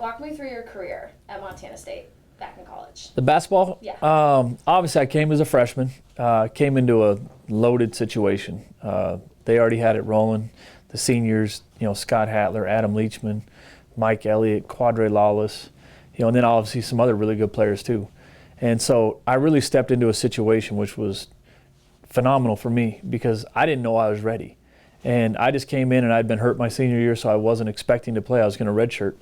walk me through your career at Montana State back in college. The basketball? Yeah. Obviously, I came as a freshman, came into a loaded situation. They already had it rolling. The seniors, Scott Hatler, Adam Leachman, Mike Elliott, Quadre Lawless, and then obviously some other really good players too. And so I really stepped into a situation which was phenomenal for me because I didn't know I was ready. And I just came in and I'd been hurt my senior year, so I wasn't expecting to play. I was going to redshirt.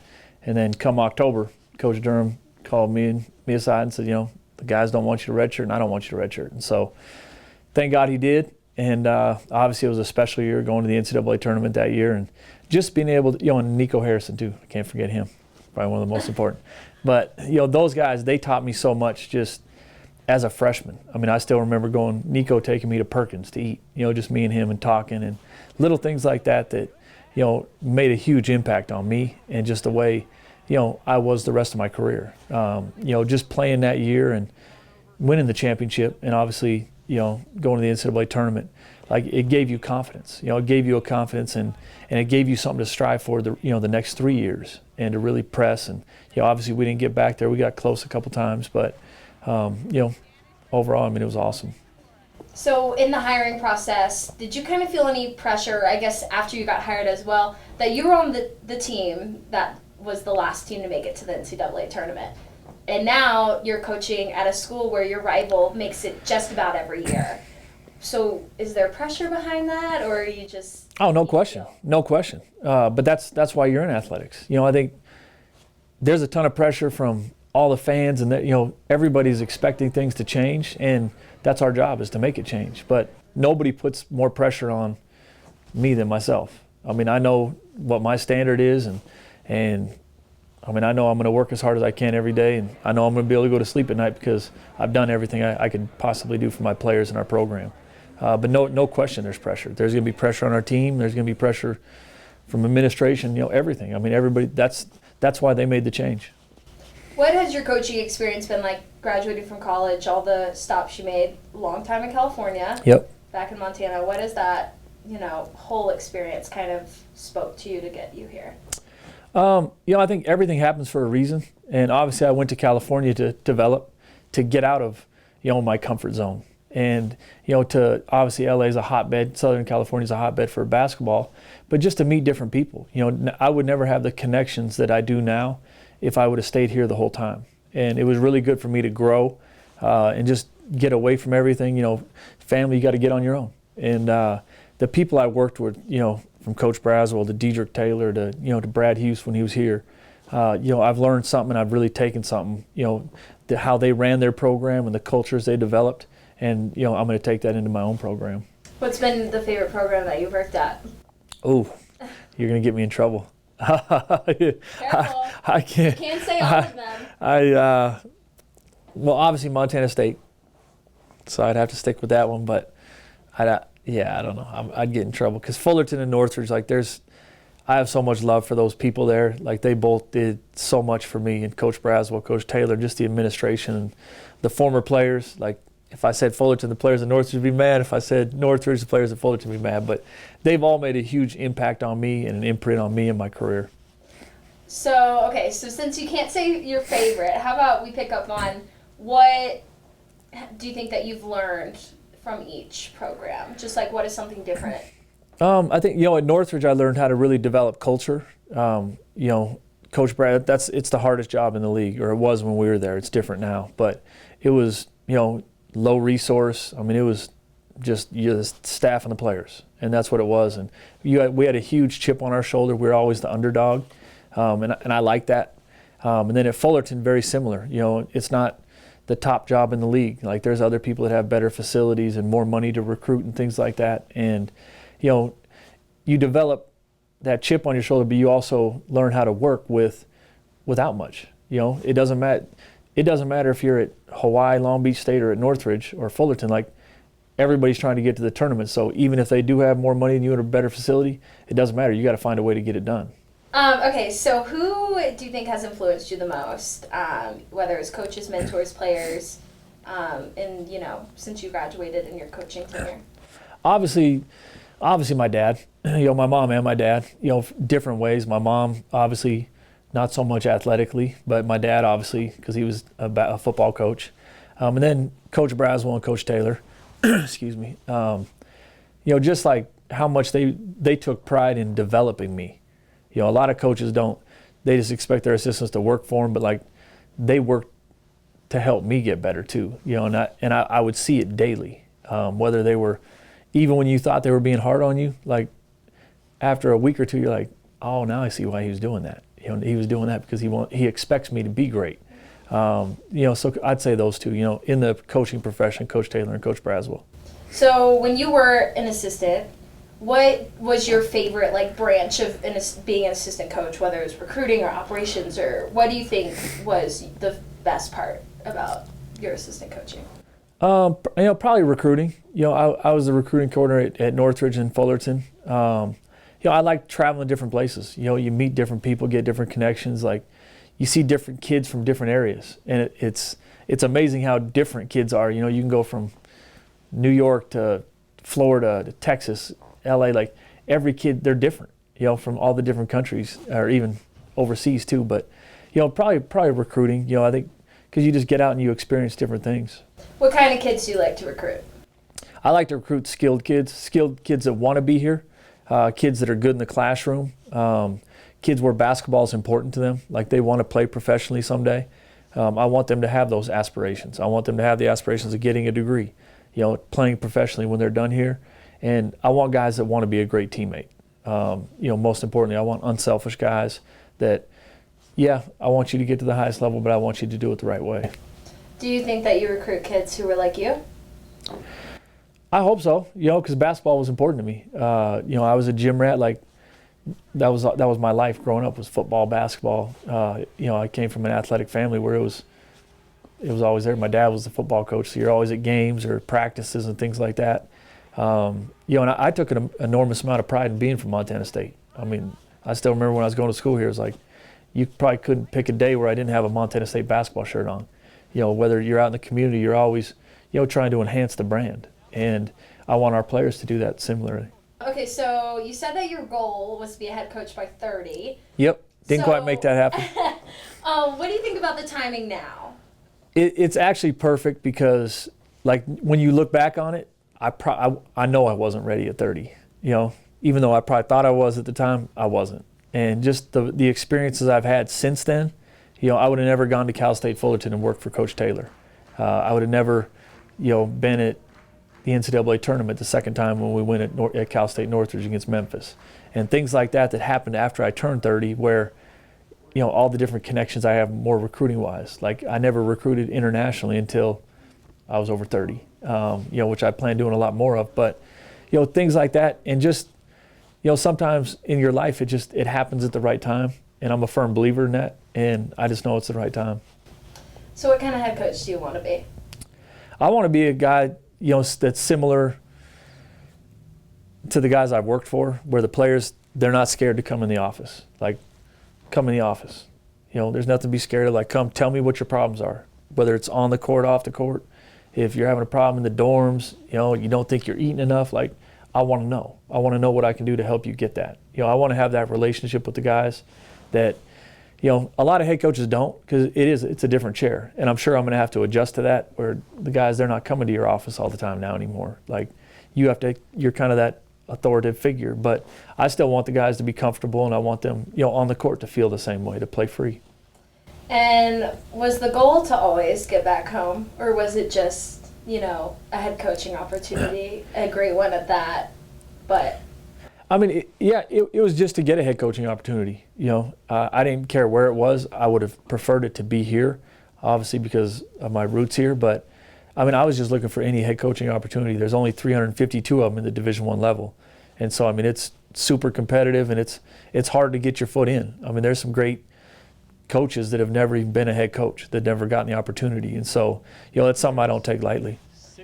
And then come October, Coach Durham called me aside and said, the guys don't want you to redshirt and I don't want you to redshirt. And so thank God he did. And obviously it was a special year going to the NCAA tournament that year. And just being able to, and Nico Harrison too, I can't forget him, probably one of the most important. But, those guys, they taught me so much just as a freshman. I mean, I still remember Nico taking me to Perkins to eat, just me and him and talking and little things like that, made a huge impact on me and just the way, I was the rest of my career. Just playing that year and winning the championship and obviously, going to the NCAA tournament, like it gave you confidence. It gave you a confidence and it gave you something to strive for the next 3 years and to really press. And, obviously we didn't get back there. We got close a couple times, but, overall, I mean, it was awesome. So in the hiring process, did you kind of feel any pressure, I guess after you got hired as well, that you were on the team that was the last team to make it to the NCAA tournament? And now you're coaching at a school where your rival makes it just about every year. So is there pressure behind that, or are you just... Oh, no question. No question. But that's why you're in athletics. I think there's a ton of pressure from all the fans and that, everybody's expecting things to change, and that's our job is to make it change. But nobody puts more pressure on me than myself. I mean, I know what my standard is, and I mean, I know I'm going to work as hard as I can every day, and I know I'm going to be able to go to sleep at night because I've done everything I could possibly do for my players in our program. But no question there's pressure. There's going to be pressure on our team. There's going to be pressure from administration, everything. I mean, everybody, that's why they made the change. What has your coaching experience been like graduating from college, all the stops you made, long time in California, Yep. back in Montana? What has that, whole experience kind of spoke to you to get you here? I think everything happens for a reason. And obviously I went to California to develop, to get out of, my comfort zone. And, obviously LA is a hotbed, Southern California is a hotbed for basketball, but just to meet different people. I would never have the connections that I do now if I would have stayed here the whole time. And it was really good for me to grow and just get away from everything. Family, you got to get on your own. And the people I worked with, from Coach Braswell to Dedrick Taylor to, to Brad Hughes when he was here, I've learned something and I've really taken something, how they ran their program and the cultures they developed. And, I'm going to take that into my own program. What's been the favorite program that you've worked at? Oh, you're going to get me in trouble. Careful. I can't. You can't say all of them. Well, obviously Montana State, so I'd have to stick with that one. But I don't know. I'd get in trouble because Fullerton and Northridge, I have so much love for those people there. Like they both did so much for me, and Coach Braswell, Coach Taylor, just the administration and the former players. Like if I said Fullerton, the players at Northridge would be mad. If I said Northridge, the players at Fullerton would be mad. But they've all made a huge impact on me and an imprint on me and my career. So since you can't say your favorite, how about we pick up on what do you think that you've learned from each program? Just like what is something different? I think, at Northridge I learned how to really develop culture. Coach Brad, it's the hardest job in the league, or it was when we were there. It's different now. But it was, low resource. I mean, it was just the staff and the players, and that's what it was. And we had a huge chip on our shoulder. We were always the underdog, and I like that. And then at Fullerton, very similar. It's not the top job in the league. Like there's other people that have better facilities and more money to recruit and things like that. And you develop that chip on your shoulder, but you also learn how to work without much. It doesn't matter. It doesn't matter if you're at Hawaii, Long Beach State, or at Northridge or Fullerton. Like everybody's trying to get to the tournament. So even if they do have more money than you and a better facility, it doesn't matter. You got to find a way to get it done. Okay, so who do you think has influenced you the most? Whether it's coaches, mentors, players, and since you graduated in your coaching tenure. Obviously my dad. My mom and my dad. Different ways. My mom obviously not so much athletically, but my dad obviously, because he was a football coach. And then Coach Braswell and Coach Taylor, excuse me, just like how much they took pride in developing me. A lot of coaches don't. They just expect their assistants to work for them, but like they work to help me get better too. And I would see it daily, whether they were, even when you thought they were being hard on you, like after a week or two, you're like, oh, now I see why he was doing that. He was doing that because he expects me to be great. So I'd say those two, in the coaching profession, Coach Taylor and Coach Braswell. So when you were an assistant, what was your favorite branch of being an assistant coach, whether it was recruiting or operations, or what do you think was the best part about your assistant coaching? Probably recruiting. I was the recruiting coordinator at Northridge and Fullerton. I like traveling different places. You meet different people, get different connections. Like, you see different kids from different areas, and it's amazing how different kids are. You can go from New York to Florida to Texas, LA. Like, every kid, they're different. From all the different countries, or even overseas too. But probably recruiting. I think because you just get out and you experience different things. What kind of kids do you like to recruit? I like to recruit skilled kids that want to be here. Kids that are good in the classroom, kids where basketball is important to them, like they want to play professionally someday. I want them to have those aspirations. I want them to have the aspirations of getting a degree, playing professionally when they're done here. And I want guys that want to be a great teammate. Most importantly, I want unselfish guys that, I want you to get to the highest level, but I want you to do it the right way. Do you think that you recruit kids who were like you? I hope so, because basketball was important to me. I was a gym rat. Like, that was my life growing up, was football, basketball. I came from an athletic family where it was always there. My dad was the football coach, so you're always at games or practices and things like that. And I took an enormous amount of pride in being from Montana State. I mean, I still remember when I was going to school here, it was like, you probably couldn't pick a day where I didn't have a Montana State basketball shirt on. Whether you're out in the community, you're always, trying to enhance the brand. And I want our players to do that similarly. Okay, so you said that your goal was to be a head coach by 30. Yep, didn't quite make that happen. What do you think about the timing now? It's actually perfect because, like, when you look back on it, I know I wasn't ready at 30. Even though I probably thought I was at the time, I wasn't. And just the experiences I've had since then, I would have never gone to Cal State Fullerton and worked for Coach Taylor. I would have never, been at the NCAA tournament the second time when we went at Cal State Northridge against Memphis. And things like that happened after I turned 30 where, all the different connections I have more recruiting-wise. Like, I never recruited internationally until I was over 30, which I plan doing a lot more of. But, things like that. And just, sometimes in your life it happens at the right time. And I'm a firm believer in that. And I just know it's the right time. So what kind of head coach do you want to be? I want to be a guy that's similar to the guys I've worked for, where the players, they're not scared to come in the office. Like, come in the office. There's nothing to be scared of. Like, come tell me what your problems are, whether it's on the court, off the court. If you're having a problem in the dorms, you don't think you're eating enough, like, I want to know. I want to know what I can do to help you get that. I want to have that relationship with the guys that, a lot of head coaches don't, because it's a different chair. And I'm sure I'm going to have to adjust to that, where the guys, they're not coming to your office all the time now anymore. Like, you're kind of that authoritative figure. But I still want the guys to be comfortable, and I want them, on the court to feel the same way, to play free. And was the goal to always get back home, or was it just, a head coaching opportunity, a great one at that, but... I mean, it was just to get a head coaching opportunity. I didn't care where it was. I would have preferred it to be here, obviously because of my roots here. But I mean, I was just looking for any head coaching opportunity. There's only 352 of them in the Division I level, and so I mean, it's super competitive, and it's hard to get your foot in. I mean, there's some great coaches that have never even been a head coach, that never gotten the opportunity, and so that's something I don't take lightly.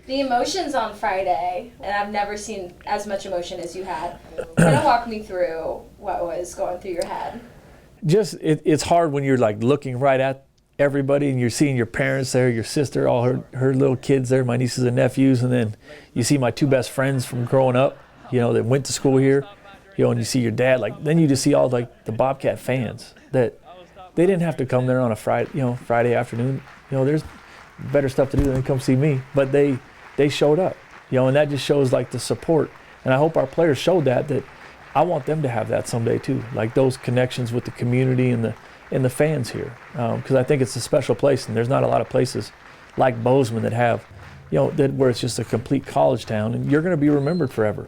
The emotions on Friday, and I've never seen as much emotion as you had. Kind of walk me through what was going through your head. Just, it's hard when you're like looking right at everybody and you're seeing your parents there, your sister, all her little kids there, my nieces and nephews, and then you see my two best friends from growing up, that went to school here, and you see your dad, like, then you just see all like the Bobcat fans that, they didn't have to come there on a Friday afternoon. There's better stuff to do than come see me. But they showed up, and that just shows like the support. And I hope our players showed that I want them to have that someday too, like those connections with the community and the fans here, because I think it's a special place, and there's not a lot of places like Bozeman that have, where it's just a complete college town, and you're going to be remembered forever.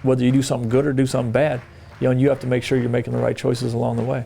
Whether you do something good or do something bad, and you have to make sure you're making the right choices along the way.